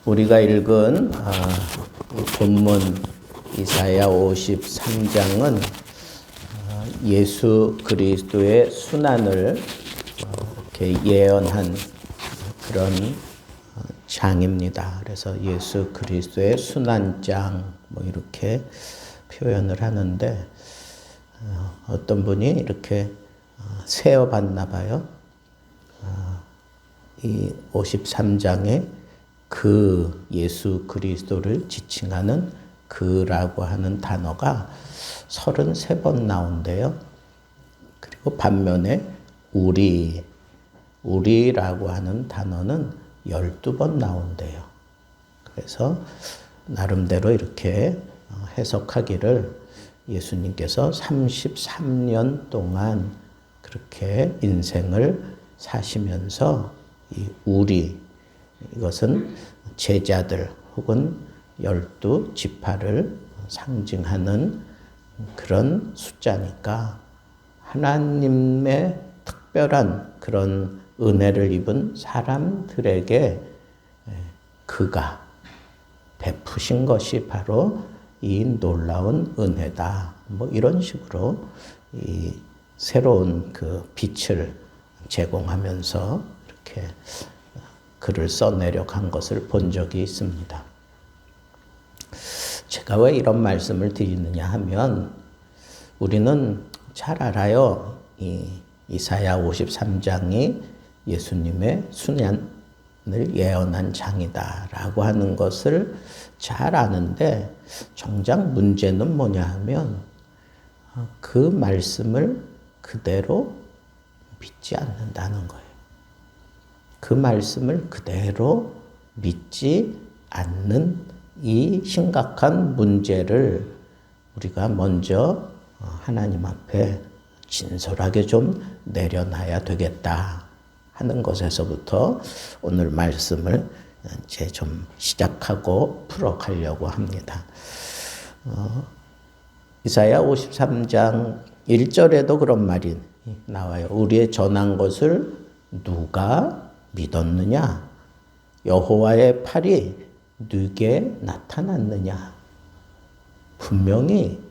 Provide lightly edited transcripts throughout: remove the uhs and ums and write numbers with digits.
우리가 읽은 이 본문 이사야 53장은 예수 그리스도의 순환을 이렇게 예언한 그런 장입니다. 그래서 예수 그리스도의 순환장 뭐 이렇게 표현을 하는데 어떤 분이 이렇게 세어봤나 봐요. 이 53장에 그 예수 그리스도를 지칭하는 그라고 하는 단어가 33번 나온대요. 그리고 반면에 우리라고 하는 단어는 12번 나온대요. 그래서 나름대로 이렇게 해석하기를 예수님께서 33년 동안 그렇게 인생을 사시면서 이 이것은 제자들 혹은 12지파를 상징하는 그런 숫자니까 하나님의 특별한 그런 은혜를 입은 사람들에게 그가 베푸신 것이 바로 이 놀라운 은혜다. 뭐 이런 식으로 이 새로운 그 빛을 제공하면서 이렇게 글을 써내려간 것을 본 적이 있습니다. 제가 왜 이런 말씀을 드리느냐 하면 우리는 잘 알아요. 이 이사야 53장이 예수님의 순환을 예언한 장이다라고 하는 것을 잘 아는데 정작 문제는 뭐냐 하면 그 말씀을 그대로 믿지 않는다는 거예요. 그 말씀을 그대로 믿지 않는 이 심각한 문제를 우리가 먼저 하나님 앞에 진솔하게 좀 내려놔야 되겠다 하는 것에서부터 오늘 말씀을 이제 좀 시작하고 풀어가려고 합니다. 이사야 53장 1절에도 그런 말이 나와요. 우리의 전한 것을 누가 믿었느냐? 여호와의 팔이 누게 나타났느냐? 분명히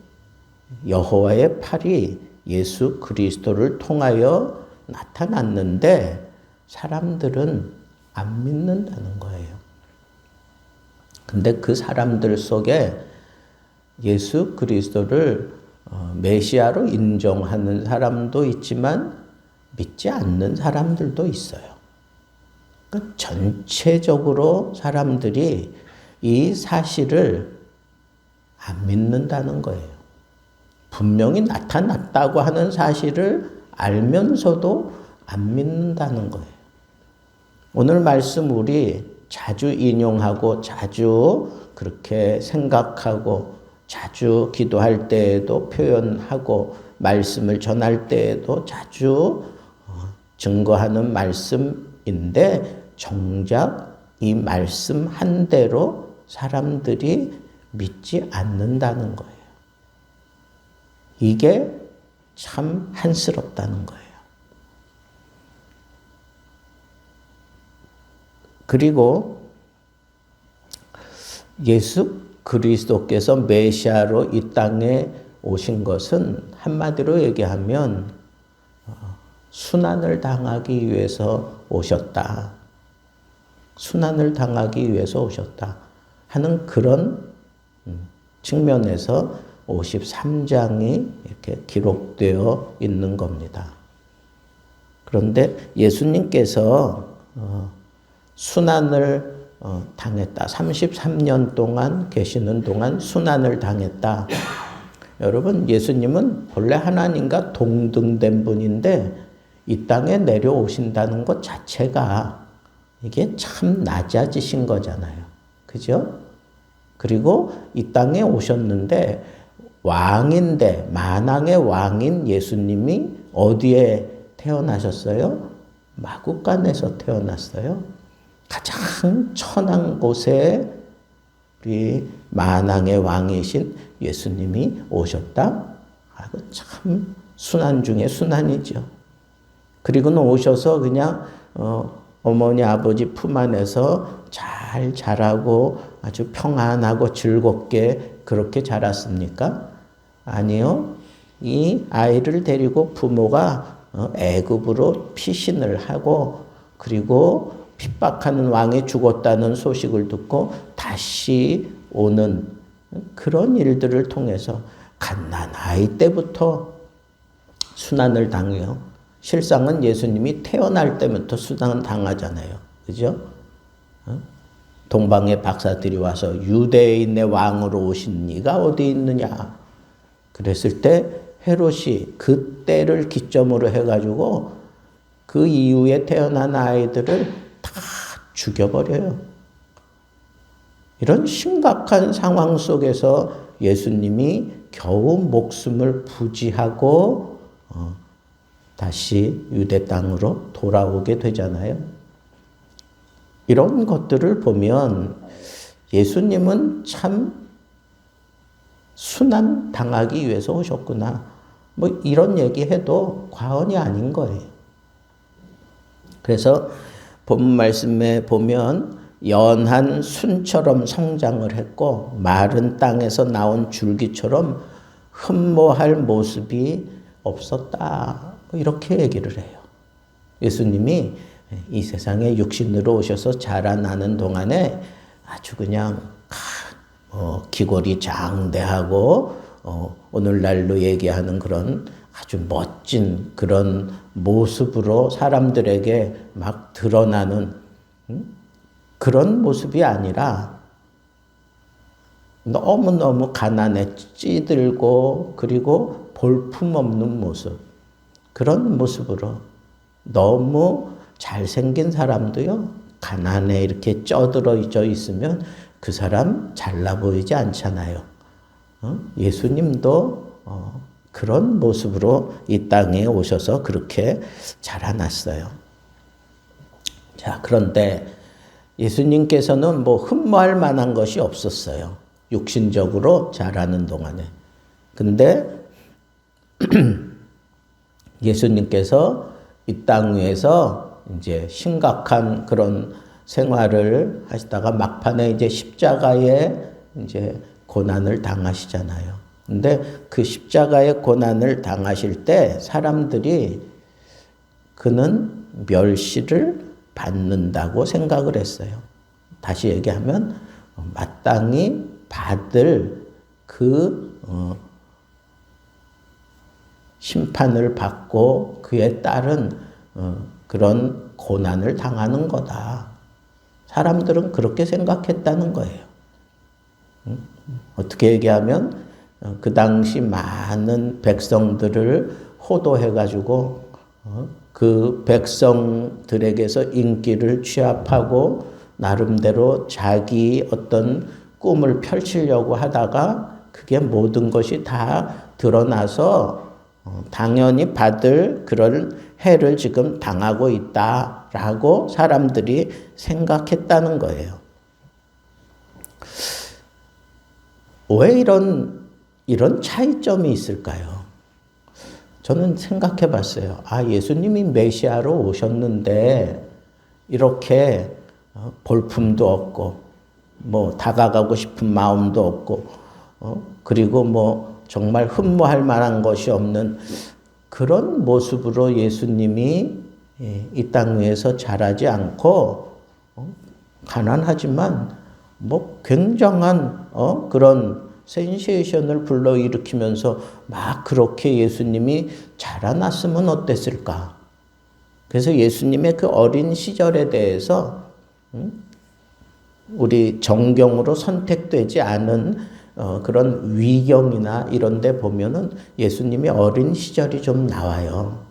여호와의 팔이 예수 그리스도를 통하여 나타났는데 사람들은 안 믿는다는 거예요. 근데 그 사람들 속에 예수 그리스도를 메시아로 인정하는 사람도 있지만 믿지 않는 사람들도 있어요. 그러니까 전체적으로 사람들이 이 사실을 안 믿는다는 거예요. 분명히 나타났다고 하는 사실을 알면서도 안 믿는다는 거예요. 오늘 말씀 우리 자주 인용하고 자주 그렇게 생각하고 자주 기도할 때에도 표현하고 말씀을 전할 때에도 자주 증거하는 말씀인데 정작 이 말씀 한 대로 사람들이 믿지 않는다는 거예요. 이게 참 한스럽다는 거예요. 그리고 예수 그리스도께서 메시아로 이 땅에 오신 것은 한마디로 얘기하면 순환을 당하기 위해서 오셨다. 순환을 당하기 위해서 오셨다 하는 그런 측면에서 53장이 이렇게 기록되어 있는 겁니다. 그런데 예수님께서 순환을 당했다. 33년 동안 계시는 동안 순환을 당했다. 여러분, 예수님은 본래 하나님과 동등된 분인데 이 땅에 내려오신다는 것 자체가 이게 참 낮아지신 거잖아요. 그죠? 그리고 이 땅에 오셨는데 왕인데 만왕의 왕인 예수님이 어디에 태어나셨어요? 마구간에서 태어났어요. 가장 천한 곳에 우리 만왕의 왕이신 예수님이 오셨다? 참 순환 중에 순환이죠. 그리고는 오셔서 그냥 어머니 아버지 품 안에서 잘 자라고 아주 평안하고 즐겁게 그렇게 자랐습니까? 아니요. 이 아이를 데리고 부모가 애굽으로 피신을 하고 그리고 핍박하는 왕이 죽었다는 소식을 듣고 다시 오는 그런 일들을 통해서 갓난 아이 때부터 순환을 당해요. 실상은 예수님이 태어날 때부터 순환 당하잖아요. 그죠? 동방의 박사들이 와서 유대인의 왕으로 오신 이가 어디 있느냐. 그랬을 때 헤롯이 그 때를 기점으로 해가지고 그 이후에 태어난 아이들을 다 죽여버려요. 이런 심각한 상황 속에서 예수님이 겨우 목숨을 부지하고 다시 유대 땅으로 돌아오게 되잖아요. 이런 것들을 보면 예수님은 참 순환 당하기 위해서 오셨구나. 뭐 이런 얘기해도 과언이 아닌 거예요. 그래서 본 말씀에 보면 연한 순처럼 성장을 했고 마른 땅에서 나온 줄기처럼 흠모할 모습이 없었다. 이렇게 얘기를 해요. 예수님이 이 세상에 육신으로 오셔서 자라나는 동안에 아주 그냥 기골이 장대하고 오늘날로 얘기하는 그런 아주 멋진 그런 모습으로 사람들에게 막 드러나는 그런 모습이 아니라 너무너무 가난에 찌들고 그리고 볼품없는 모습, 그런 모습으로 너무 잘생긴 사람도요, 가난에 이렇게 쪄들어져 있으면 그 사람 잘나 보이지 않잖아요. 예수님도 그런 모습으로 이 땅에 오셔서 그렇게 자라났어요. 자, 그런데 예수님께서는 뭐 흠모할 만한 것이 없었어요. 육신적으로 자라는 동안에. 근데 예수님께서 이 땅 위에서 이제 심각한 그런 생활을 하시다가 막판에 이제 십자가에 이제 고난을 당하시잖아요. 근데 그 십자가의 고난을 당하실 때 사람들이 그는 멸시를 받는다고 생각을 했어요. 다시 얘기하면 마땅히 받을 그 심판을 받고 그에 따른 그런 고난을 당하는 거다. 사람들은 그렇게 생각했다는 거예요. 어떻게 얘기하면 그 당시 많은 백성들을 호도해가지고 그 백성들에게서 인기를 취합하고 나름대로 자기 어떤 꿈을 펼치려고 하다가 그게 모든 것이 다 드러나서 당연히 받을 그런 해를 지금 당하고 있다라고 사람들이 생각했다는 거예요. 왜 이런 차이점이 있을까요? 저는 생각해 봤어요. 예수님이 메시아로 오셨는데 이렇게 볼품도 없고 뭐 다가가고 싶은 마음도 없고 그리고 뭐 정말 흠모할 만한 것이 없는 그런 모습으로 예수님이 이 땅 위에서 자라지 않고 가난하지만 뭐 굉장한 그런 센세이션을 불러일으키면서 막 그렇게 예수님이 자라났으면 어땠을까? 그래서 예수님의 그 어린 시절에 대해서 우리 정경으로 선택되지 않은 그런 위경이나 이런 데 보면은 예수님의 어린 시절이 좀 나와요.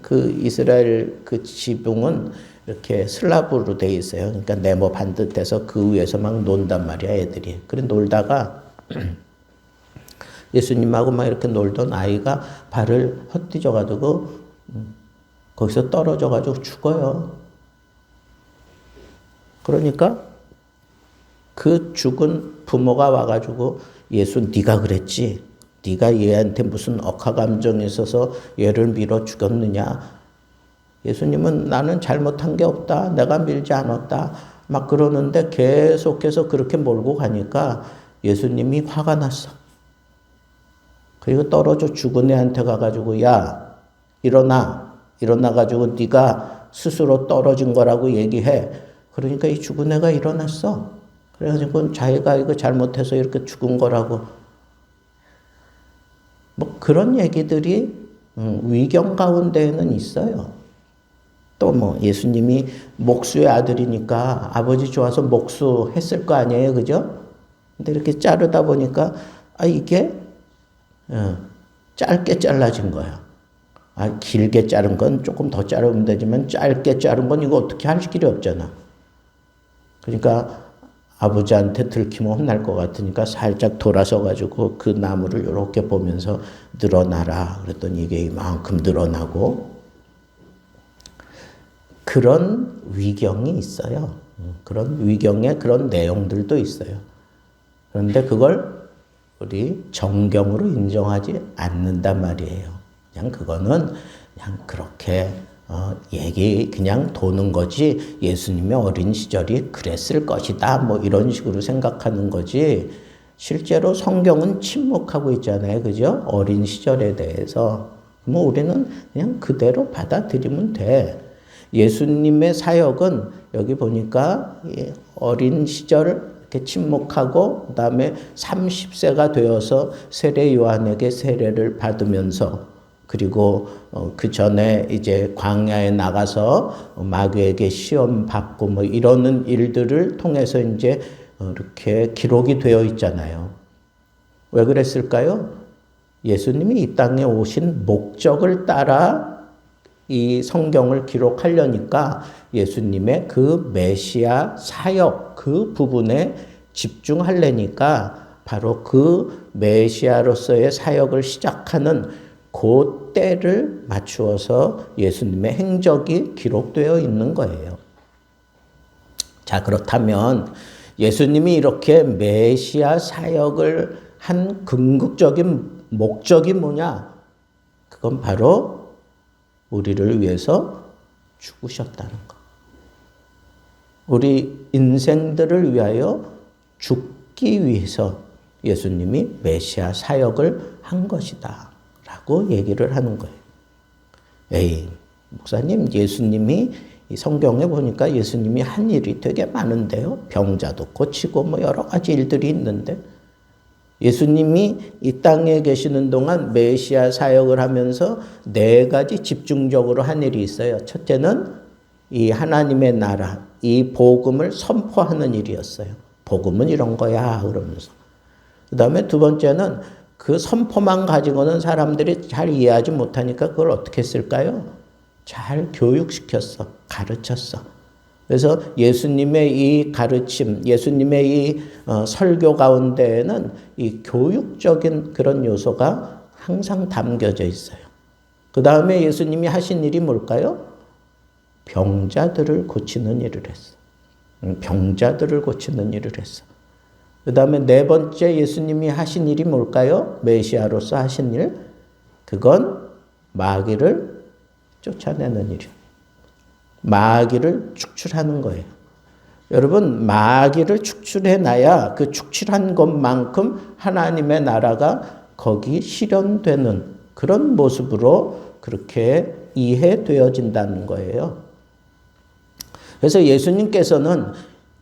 그 이스라엘 그 지붕은 이렇게 슬라브로 돼 있어요. 그러니까 네모 반듯해서 그 위에서 막 논단 말이야, 애들이. 그래 놀다가 예수님하고 막 이렇게 놀던 아이가 발을 헛디뎌가지고 거기서 떨어져가지고 죽어요. 그러니까 그 죽은 부모가 와가지고 예수 네가 그랬지? 네가 얘한테 무슨 억하 감정이 있어서 얘를 밀어 죽였느냐? 예수님은 나는 잘못한 게 없다. 내가 밀지 않았다. 막 그러는데 계속해서 그렇게 몰고 가니까 예수님이 화가 났어. 그리고 떨어져 죽은 애한테 가가지고 야 일어나. 일어나가지고 네가 스스로 떨어진 거라고 얘기해. 그러니까 이 죽은 애가 일어났어. 그래가지고 자기가 이거 잘못해서 이렇게 죽은 거라고. 뭐 그런 얘기들이 위경 가운데에는 있어요. 또 뭐 예수님이 목수의 아들이니까 아버지 좋아서 목수했을 거 아니에요, 그죠? 근데 이렇게 자르다 보니까 이게 짧게 잘라진 거야. 길게 자른 건 조금 더 자르면 되지만 짧게 자른 건 이거 어떻게 할 길이 없잖아. 그러니까 아버지한테 들키면 혼날 것 같으니까 살짝 돌아서 가지고 그 나무를 이렇게 보면서 늘어나라. 그랬더니 이게 이만큼 늘어나고 그런 위경이 있어요. 그런 위경의 그런 내용들도 있어요. 그런데 그걸 우리 정경으로 인정하지 않는단 말이에요. 그냥 그거는 그냥 그렇게 얘기 그냥 도는 거지 예수님의 어린 시절이 그랬을 것이다 뭐 이런 식으로 생각하는 거지 실제로 성경은 침묵하고 있잖아요. 그죠? 어린 시절에 대해서. 뭐 우리는 그냥 그대로 받아들이면 돼. 예수님의 사역은 여기 보니까 어린 시절 이렇게 침묵하고 그다음에 30세가 되어서 세례 요한에게 세례를 받으면서 그리고 그 전에 이제 광야에 나가서 마귀에게 시험 받고 뭐 이러는 일들을 통해서 이제 이렇게 기록이 되어 있잖아요. 왜 그랬을까요? 예수님이 이 땅에 오신 목적을 따라 이 성경을 기록하려니까 예수님의 그 메시아 사역 그 부분에 집중하려니까 바로 그 메시아로서의 사역을 시작하는 그 때를 맞추어서 예수님의 행적이 기록되어 있는 거예요. 자, 그렇다면 예수님이 이렇게 메시아 사역을 한 궁극적인 목적이 뭐냐? 그건 바로 우리를 위해서 죽으셨다는 것. 우리 인생들을 위하여 죽기 위해서 예수님이 메시아 사역을 한 것이다 라고 얘기를 하는 거예요. 에이, 목사님, 예수님이 이 성경에 보니까 예수님이 한 일이 되게 많은데요. 병자도 고치고 뭐 여러 가지 일들이 있는데 예수님이 이 땅에 계시는 동안 메시아 사역을 하면서 4가지 집중적으로 한 일이 있어요. 첫째는 이 하나님의 나라, 이 복음을 선포하는 일이었어요. 복음은 이런 거야 그러면서. 그 다음에 두 번째는 그 선포만 가지고는 사람들이 잘 이해하지 못하니까 그걸 어떻게 했을까요? 잘 교육시켰어. 가르쳤어. 그래서 예수님의 이 가르침, 예수님의 이 설교 가운데에는 이 교육적인 그런 요소가 항상 담겨져 있어요. 그 다음에 예수님이 하신 일이 뭘까요? 병자들을 고치는 일을 했어. 병자들을 고치는 일을 했어. 그 다음에 4번째 예수님이 하신 일이 뭘까요? 메시아로서 하신 일. 그건 마귀를 쫓아내는 일이에요. 마귀를 축출하는 거예요. 여러분, 마귀를 축출해놔야 그 축출한 것만큼 하나님의 나라가 거기 실현되는 그런 모습으로 그렇게 이해되어진다는 거예요. 그래서 예수님께서는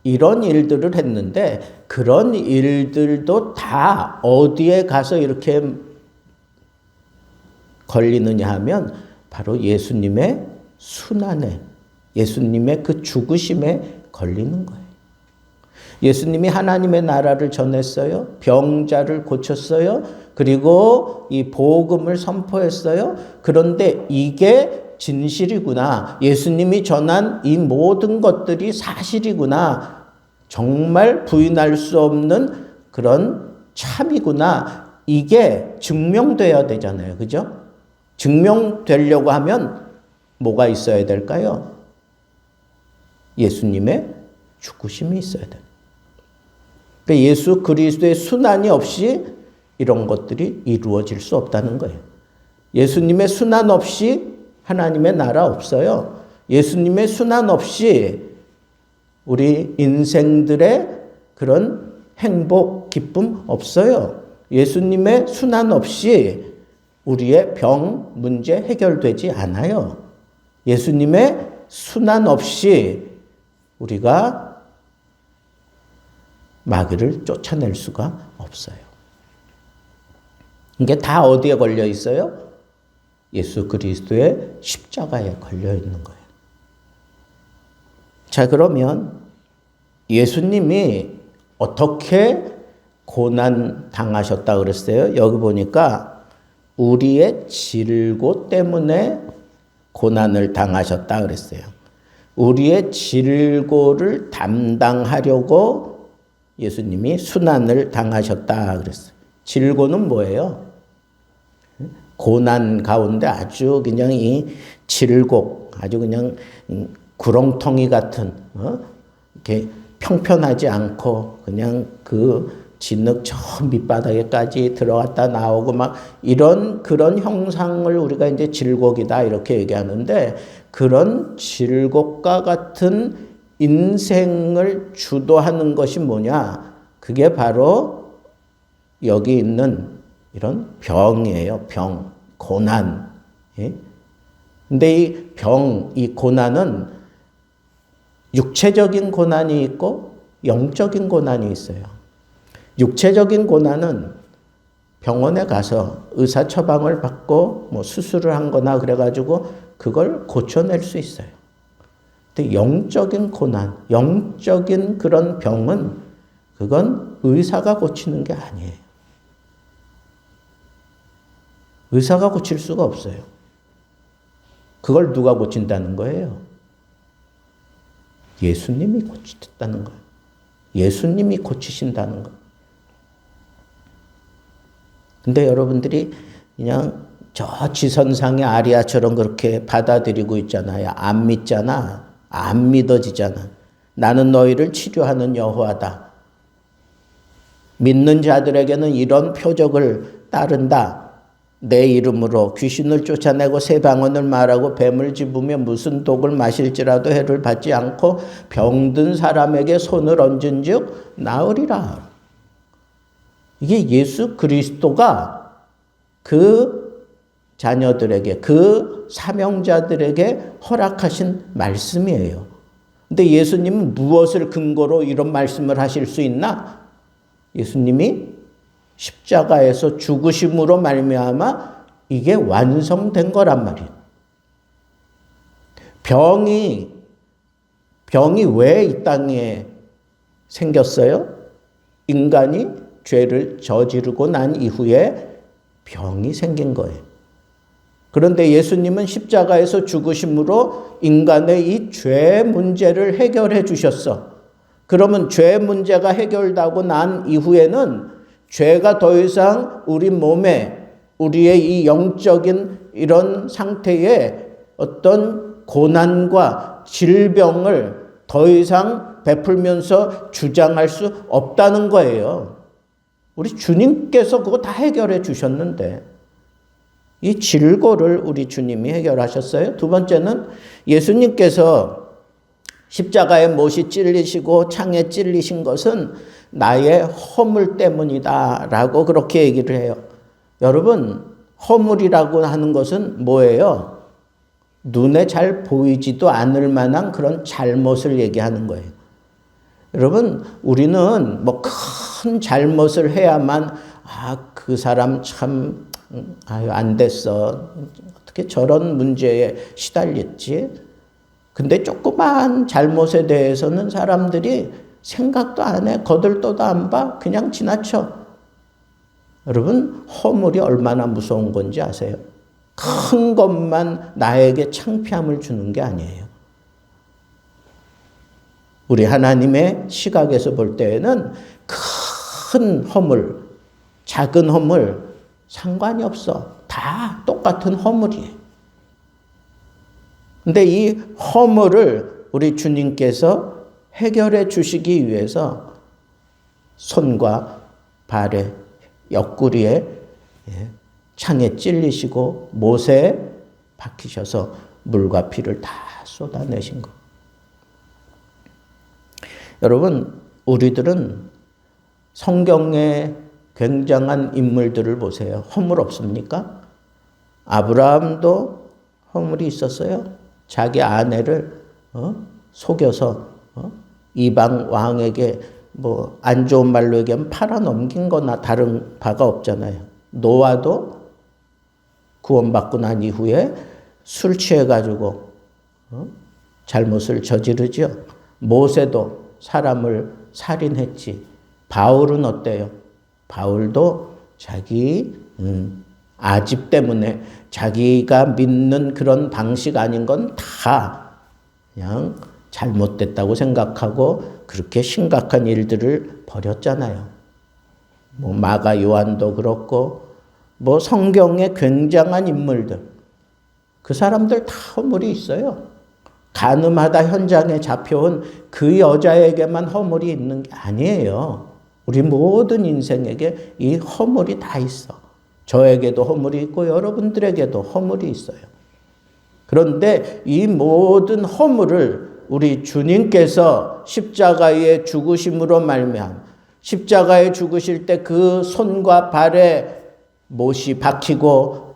이런 일들을 했는데 그런 일들도 다 어디에 가서 이렇게 걸리느냐 하면 바로 예수님의 순환에, 예수님의 그 죽으심에 걸리는 거예요. 예수님이 하나님의 나라를 전했어요. 병자를 고쳤어요. 그리고 이 복음을 선포했어요. 그런데 이게 진실이구나. 예수님이 전한 이 모든 것들이 사실이구나. 정말 부인할 수 없는 그런 참이구나. 이게 증명돼야 되잖아요. 그죠? 증명되려고 하면 뭐가 있어야 될까요? 예수님의 죽으심이 있어야 돼요. 그러니까 예수 그리스도의 순환이 없이 이런 것들이 이루어질 수 없다는 거예요. 예수님의 순환 없이 하나님의 나라 없어요. 예수님의 순환 없이 우리 인생들의 그런 행복, 기쁨 없어요. 예수님의 순환 없이 우리의 병, 문제 해결되지 않아요. 예수님의 순환 없이 우리가 마귀를 쫓아낼 수가 없어요. 이게 다 어디에 걸려 있어요? 예수 그리스도의 십자가에 걸려 있는 거예요. 자, 그러면 예수님이 어떻게 고난 당하셨다 그랬어요? 여기 보니까 우리의 질고 때문에 고난을 당하셨다 그랬어요. 우리의 질고를 담당하려고 예수님이 순환을 당하셨다 그랬어요. 질고는 뭐예요? 고난 가운데 아주 그냥 이 질곡, 아주 그냥 구렁텅이 같은, 이렇게 평편하지 않고 그냥 그 진흙 저 밑바닥에까지 들어갔다 나오고 막 이런 그런 형상을 우리가 이제 질곡이다 이렇게 얘기하는데, 그런 질곡과 같은 인생을 주도하는 것이 뭐냐? 그게 바로 여기 있는 이런 병이에요. 병, 고난. 예? 근데 이 병, 이 고난은 육체적인 고난이 있고 영적인 고난이 있어요. 육체적인 고난은 병원에 가서 의사 처방을 받고 뭐 수술을 한 거나 그래가지고 그걸 고쳐낼 수 있어요. 근데 영적인 고난, 영적인 그런 병은 그건 의사가 고치는 게 아니에요. 의사가 고칠 수가 없어요. 그걸 누가 고친다는 거예요? 예수님이 고치셨다는 거예요. 예수님이 고치신다는 거예요. 근데 여러분들이 그냥 저 지선상의 아리아처럼 그렇게 받아들이고 있잖아요. 안 믿잖아. 안 믿어지잖아. 나는 너희를 치료하는 여호와다. 믿는 자들에게는 이런 표적을 따른다. 내 이름으로 귀신을 쫓아내고 새 방언을 말하고 뱀을 집으며 무슨 독을 마실지라도 해를 받지 않고 병든 사람에게 손을 얹은 즉 나으리라. 이게 예수 그리스도가 그 자녀들에게, 그 사명자들에게 허락하신 말씀이에요. 근데 예수님은 무엇을 근거로 이런 말씀을 하실 수 있나? 예수님이 십자가에서 죽으심으로 말미암아 이게 완성된 거란 말이에요. 병이 왜 이 땅에 생겼어요? 인간이 죄를 저지르고 난 이후에 병이 생긴 거예요. 그런데 예수님은 십자가에서 죽으심으로 인간의 이 죄 문제를 해결해 주셨어. 그러면 죄 문제가 해결되고 난 이후에는 죄가 더 이상 우리 몸에, 우리의 이 영적인 이런 상태에 어떤 고난과 질병을 더 이상 베풀면서 주장할 수 없다는 거예요. 우리 주님께서 그거 다 해결해 주셨는데 이 질고를 우리 주님이 해결하셨어요. 두 번째는 예수님께서 십자가에 못이 찔리시고 창에 찔리신 것은 나의 허물 때문이다 라고 그렇게 얘기를 해요. 여러분, 허물이라고 하는 것은 뭐예요? 눈에 잘 보이지도 않을 만한 그런 잘못을 얘기하는 거예요. 여러분, 우리는 뭐 큰 잘못을 해야만 그 사람 참 안 됐어. 어떻게 저런 문제에 시달렸지? 근데 조그만 잘못에 대해서는 사람들이 생각도 안 해. 거들떠도 안 봐. 그냥 지나쳐. 여러분, 허물이 얼마나 무서운 건지 아세요? 큰 것만 나에게 창피함을 주는 게 아니에요. 우리 하나님의 시각에서 볼 때에는 큰 허물, 작은 허물 상관이 없어. 다 똑같은 허물이에요. 근데 이 허물을 우리 주님께서 해결해 주시기 위해서 손과 발에, 옆구리에 창에 찔리시고 못에 박히셔서 물과 피를 다 쏟아내신 것. 여러분, 우리들은 성경의 굉장한 인물들을 보세요. 허물 없습니까? 아브라함도 허물이 있었어요. 자기 아내를 속여서 이방 왕에게 뭐 안 좋은 말로 얘기하면 팔아넘긴 거나 다른 바가 없잖아요. 노아도 구원받고 난 이후에 술 취해가지고 잘못을 저지르죠. 모세도 사람을 살인했지. 바울은 어때요? 바울도 자기 아집 때문에 자기가 믿는 그런 방식 아닌 건 다 그냥 잘못됐다고 생각하고 그렇게 심각한 일들을 벌였잖아요. 뭐 마가 요한도 그렇고 뭐 성경의 굉장한 인물들, 그 사람들 다 허물이 있어요. 간음하다 현장에 잡혀온 그 여자에게만 허물이 있는 게 아니에요. 우리 모든 인생에게 이 허물이 다 있어. 저에게도 허물이 있고 여러분들에게도 허물이 있어요. 그런데 이 모든 허물을 우리 주님께서 십자가의 죽으심으로 말미암아 십자가에 죽으실 때 그 손과 발에 못이 박히고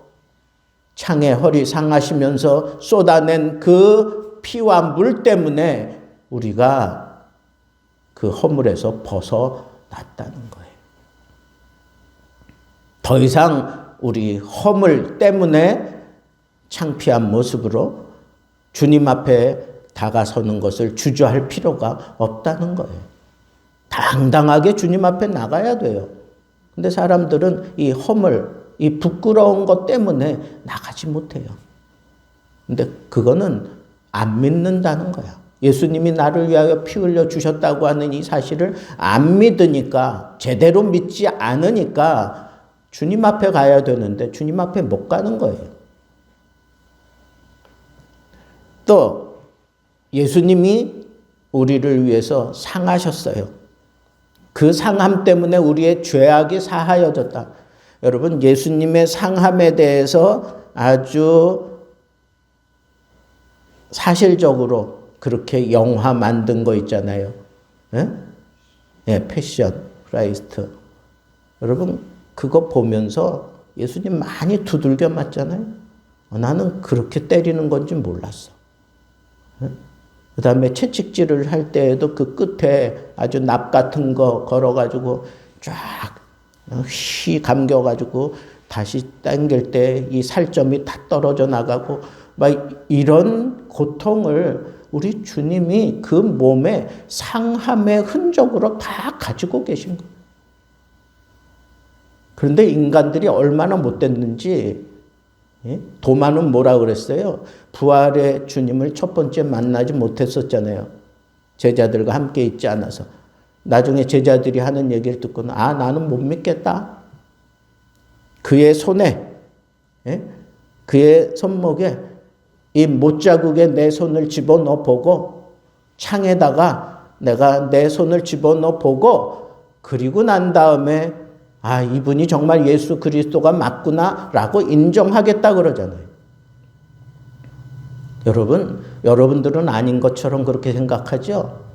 창에 허리 상하시면서 쏟아낸 그 피와 물 때문에 우리가 그 허물에서 벗어났다는 거예요. 더 이상 우리 허물 때문에 창피한 모습으로 주님 앞에 다가서는 것을 주저할 필요가 없다는 거예요. 당당하게 주님 앞에 나가야 돼요. 근데 사람들은 이 허물, 이 부끄러운 것 때문에 나가지 못해요. 근데 그거는 안 믿는다는 거야. 예수님이 나를 위하여 피 흘려 주셨다고 하는 이 사실을 안 믿으니까, 제대로 믿지 않으니까 주님 앞에 가야 되는데 주님 앞에 못 가는 거예요. 또 예수님이 우리를 위해서 상하셨어요. 그 상함 때문에 우리의 죄악이 사하여졌다. 여러분, 예수님의 상함에 대해서 아주 사실적으로 그렇게 영화 만든 거 있잖아요. 패션 프라이스트. 여러분, 그거 보면서 예수님 많이 두들겨 맞잖아요. 나는 그렇게 때리는 건지 몰랐어. 그 다음에 채찍질을 할 때에도 그 끝에 아주 납 같은 거 걸어가지고 쫙 휘 감겨가지고 다시 당길 때 이 살점이 다 떨어져 나가고 막 이런 고통을 우리 주님이 그 몸에 상함의 흔적으로 다 가지고 계신 거예요. 그런데 인간들이 얼마나 못됐는지, 도마는 뭐라 그랬어요? 부활의 주님을 첫 번째 만나지 못했었잖아요. 제자들과 함께 있지 않아서. 나중에 제자들이 하는 얘기를 듣고는 나는 못 믿겠다. 그의 손에, 그의 손목에 이 못자국에 내 손을 집어넣어 보고 창에다가 내가 내 손을 집어넣어 보고 그리고 난 다음에 이분이 정말 예수 그리스도가 맞구나 라고 인정하겠다 그러잖아요. 여러분들은 아닌 것처럼 그렇게 생각하죠?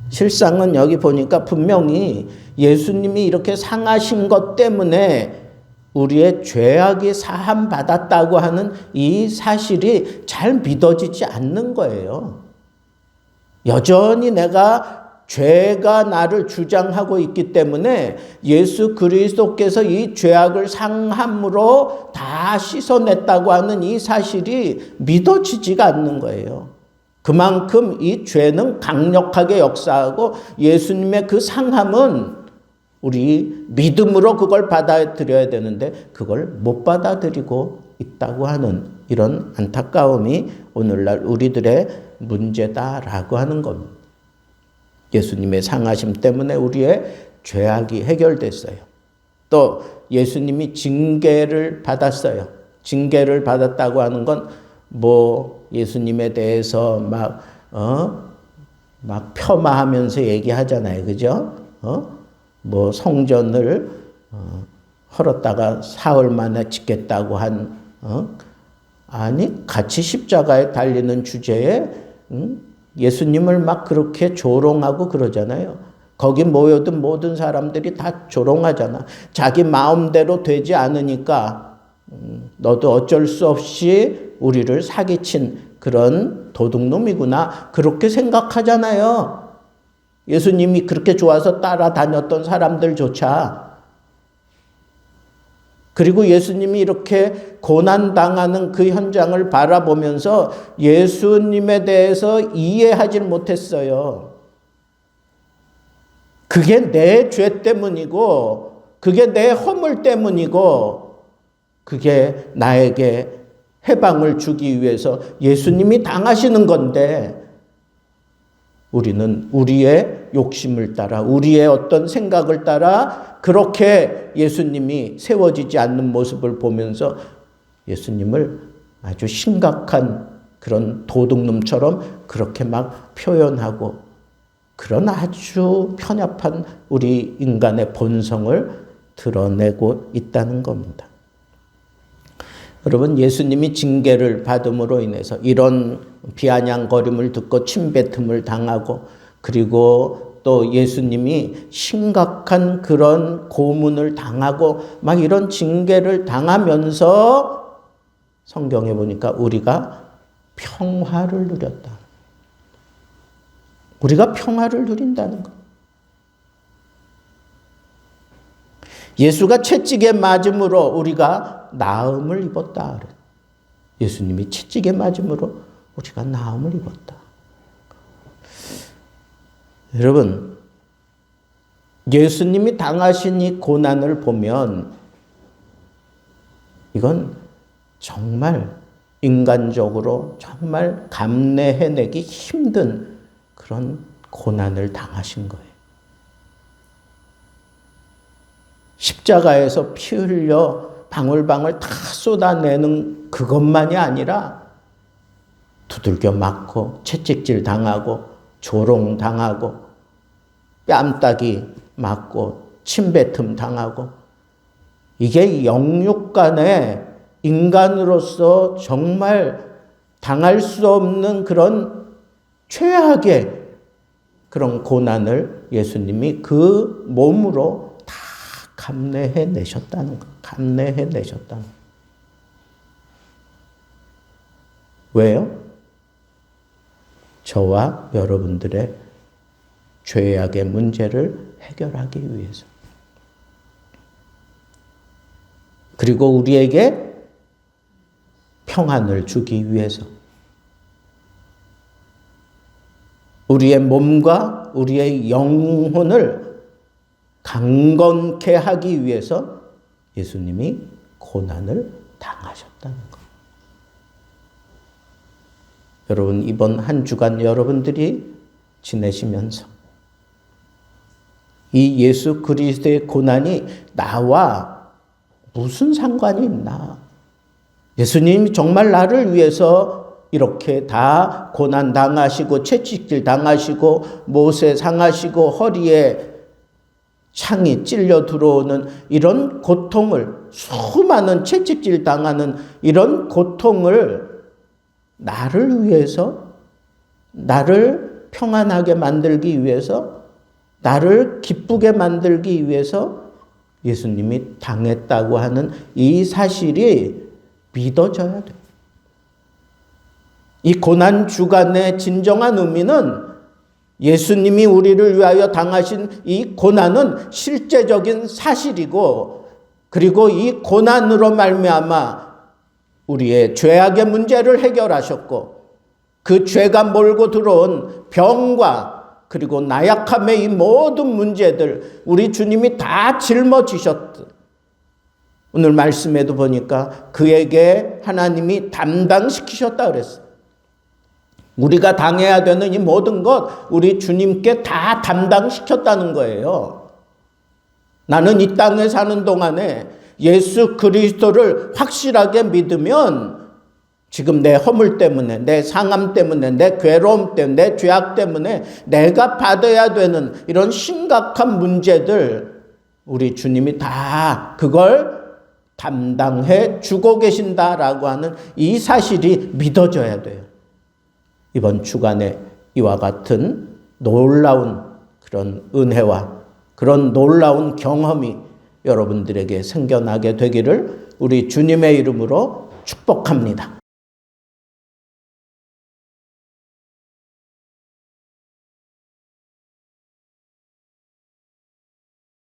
실상은 여기 보니까 분명히 예수님이 이렇게 상하신 것 때문에 우리의 죄악이 사함 받았다고 하는 이 사실이 잘 믿어지지 않는 거예요. 여전히 내가 죄가 나를 주장하고 있기 때문에 예수 그리스도께서 이 죄악을 상함으로 다 씻어냈다고 하는 이 사실이 믿어지지가 않는 거예요. 그만큼 이 죄는 강력하게 역사하고 예수님의 그 상함은 우리 믿음으로 그걸 받아들여야 되는데 그걸 못 받아들이고 있다고 하는 이런 안타까움이 오늘날 우리들의 문제다라고 하는 겁니다. 예수님의 상하심 때문에 우리의 죄악이 해결됐어요. 또 예수님이 징계를 받았어요. 징계를 받았다고 하는 건 예수님에 대해서 막 폄하하면서 얘기하잖아요. 그죠? 성전을 헐었다가 사흘 만에 짓겠다고 한 아니, 같이 십자가에 달리는 주제에 예수님을 막 그렇게 조롱하고 그러잖아요. 거기 모여든 모든 사람들이 다 조롱하잖아. 자기 마음대로 되지 않으니까 너도 어쩔 수 없이 우리를 사기친 그런 도둑놈이구나. 그렇게 생각하잖아요. 예수님이 그렇게 좋아서 따라다녔던 사람들조차. 그리고 예수님이 이렇게 고난당하는 그 현장을 바라보면서 예수님에 대해서 이해하지 못했어요. 그게 내 죄 때문이고, 그게 내 허물 때문이고, 그게 나에게 해방을 주기 위해서 예수님이 당하시는 건데, 우리는 우리의 욕심을 따라, 우리의 어떤 생각을 따라 그렇게 예수님이 세워지지 않는 모습을 보면서 예수님을 아주 심각한 그런 도둑놈처럼 그렇게 막 표현하고, 그런 아주 편협한 우리 인간의 본성을 드러내고 있다는 겁니다. 여러분, 예수님이 징계를 받음으로 인해서 이런 비아냥거림을 듣고 침뱉음을 당하고, 그리고 또 예수님이 심각한 그런 고문을 당하고 막 이런 징계를 당하면서 성경에 보니까 우리가 평화를 누렸다. 우리가 평화를 누린다는 것. 예수가 채찍에 맞음으로 우리가 나음을 입었다. 예수님이 채찍에 맞음으로 우리가 나음을 입었다. 여러분, 예수님이 당하신 이 고난을 보면 이건 정말 인간적으로 정말 감내해내기 힘든 그런 고난을 당하신 거예요. 십자가에서 피 흘려 방울방울 다 쏟아내는 그것만이 아니라 두들겨 맞고 채찍질 당하고 조롱 당하고 뺨따기 맞고 침뱉음 당하고, 이게 영육 간에 인간으로서 정말 당할 수 없는 그런 최악의 그런 고난을 예수님이 그 몸으로 다 감내해내셨다는 것. 감내해내셨다는 것. 왜요? 저와 여러분들의 죄악의 문제를 해결하기 위해서. 그리고 우리에게 평안을 주기 위해서. 우리의 몸과 우리의 영혼을 강건케 하기 위해서 예수님이 고난을 당하셨다는 것. 여러분, 이번 한 주간 여러분들이 지내시면서 이 예수 그리스도의 고난이 나와 무슨 상관이 있나? 예수님이 정말 나를 위해서 이렇게 다 고난 당하시고 채찍질 당하시고 못에 상하시고 허리에 창이 찔려 들어오는 이런 고통을, 수많은 채찍질 당하는 이런 고통을 나를 위해서, 나를 평안하게 만들기 위해서, 나를 기쁘게 만들기 위해서 예수님이 당했다고 하는 이 사실이 믿어져야 돼요. 이 고난 주간의 진정한 의미는 예수님이 우리를 위하여 당하신 이 고난은 실제적인 사실이고, 그리고 이 고난으로 말미암아 우리의 죄악의 문제를 해결하셨고, 그 죄가 몰고 들어온 병과 그리고 나약함의 이 모든 문제들 우리 주님이 다 짊어지셨다. 오늘 말씀에도 보니까 그에게 하나님이 담당시키셨다 그랬어요. 우리가 당해야 되는 이 모든 것 우리 주님께 다 담당시켰다는 거예요. 나는 이 땅에 사는 동안에 예수 그리스도를 확실하게 믿으면 지금 내 허물 때문에, 내 상함 때문에, 내 괴로움 때문에, 내 죄악 때문에 내가 받아야 되는 이런 심각한 문제들 우리 주님이 다 그걸 담당해 주고 계신다라고 하는 이 사실이 믿어져야 돼요. 이번 주간에 이와 같은 놀라운 그런 은혜와 그런 놀라운 경험이 여러분들에게 생겨나게 되기를 우리 주님의 이름으로 축복합니다.